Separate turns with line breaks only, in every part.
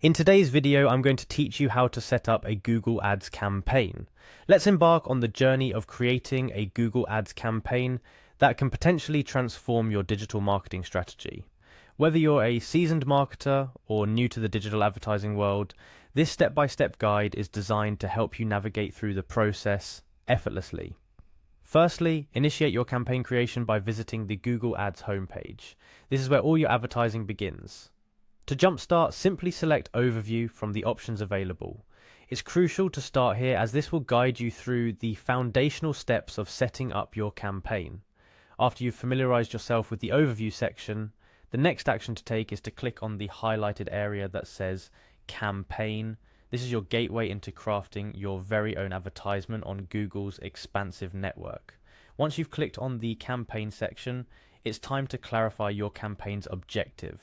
In today's video, I'm going to teach you how to set up a Google Ads campaign. Let's embark on the journey of creating a Google Ads campaign that can potentially transform your digital marketing strategy. Whether you're a seasoned marketer or new to the digital advertising world, this step-by-step guide is designed to help you navigate through the process effortlessly. Firstly, initiate your campaign creation by visiting the Google Ads homepage. This is where all your advertising begins. To jumpstart, simply select Overview from the options available. It's crucial to start here as this will guide you through the foundational steps of setting up your campaign. After you've familiarized yourself with the Overview section, the next action to take is to click on the highlighted area that says Campaign. This is your gateway into crafting your very own advertisement on Google's expansive network. Once you've clicked on the Campaign section, it's time to clarify your campaign's objective.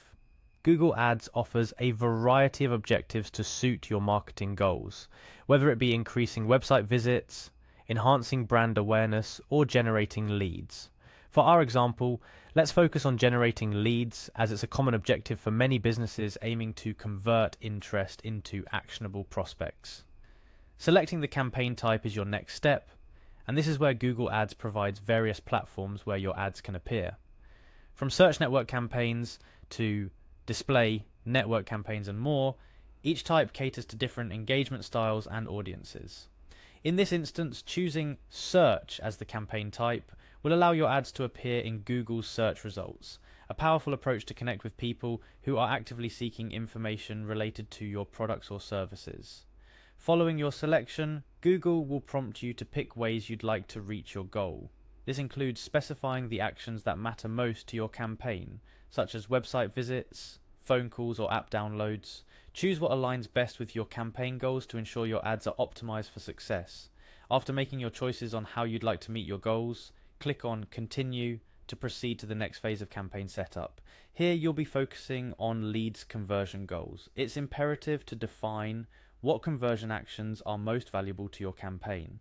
Google Ads offers a variety of objectives to suit your marketing goals, whether it be increasing website visits, enhancing brand awareness, or generating leads. For our example, let's focus on generating leads as it's a common objective for many businesses aiming to convert interest into actionable prospects. Selecting the campaign type is your next step, and this is where Google Ads provides various platforms where your ads can appear. From search network campaigns to display, network campaigns, and more, each type caters to different engagement styles and audiences. In this instance, choosing search as the campaign type will allow your ads to appear in Google's search results, a powerful approach to connect with people who are actively seeking information related to your products or services. Following your selection, Google will prompt you to pick ways you'd like to reach your goal. This includes specifying the actions that matter most to your campaign, such as website visits, phone calls, or app downloads. Choose what aligns best with your campaign goals to ensure your ads are optimized for success. After making your choices on how you'd like to meet your goals, click on Continue to proceed to the next phase of campaign setup. Here you'll be focusing on leads conversion goals. It's imperative to define what conversion actions are most valuable to your campaign.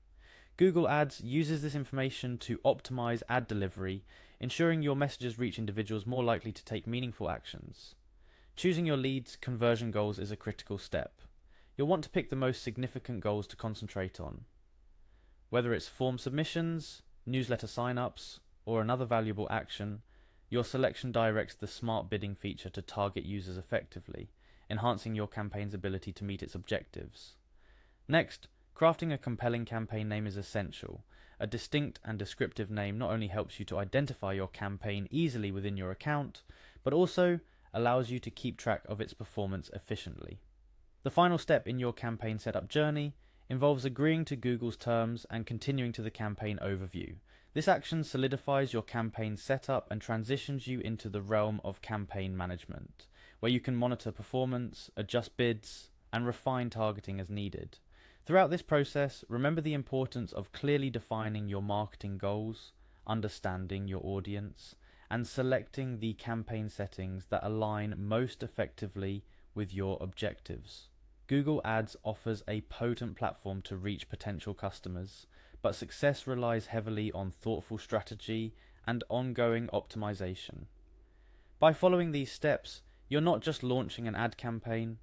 Google Ads uses this information to optimize ad delivery, ensuring your messages reach individuals more likely to take meaningful actions. Choosing your leads conversion goals is a critical step. You'll want to pick the most significant goals to concentrate on. Whether it's form submissions, newsletter signups, or another valuable action, your selection directs the smart bidding feature to target users effectively, enhancing your campaign's ability to meet its objectives. Next, crafting a compelling campaign name is essential. A distinct and descriptive name not only helps you to identify your campaign easily within your account, but also allows you to keep track of its performance efficiently. The final step in your campaign setup journey involves agreeing to Google's terms and continuing to the campaign overview. This action solidifies your campaign setup and transitions you into the realm of campaign management, where you can monitor performance, adjust bids, and refine targeting as needed. Throughout this process, remember the importance of clearly defining your marketing goals, understanding your audience, and selecting the campaign settings that align most effectively with your objectives. Google Ads offers a potent platform to reach potential customers, but success relies heavily on thoughtful strategy and ongoing optimization. By following these steps, you're not just launching an ad campaign,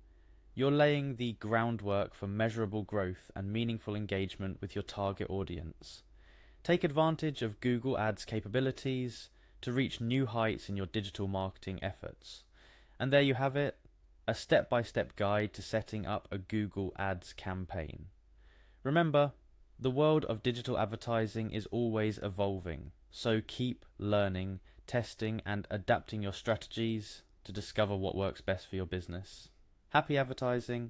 you're laying the groundwork for measurable growth and meaningful engagement with your target audience. Take advantage of Google Ads capabilities to reach new heights in your digital marketing efforts. And there you have it, a step-by-step guide to setting up a Google Ads campaign. Remember, the world of digital advertising is always evolving, so keep learning, testing, and adapting your strategies to discover what works best for your business. Happy advertising,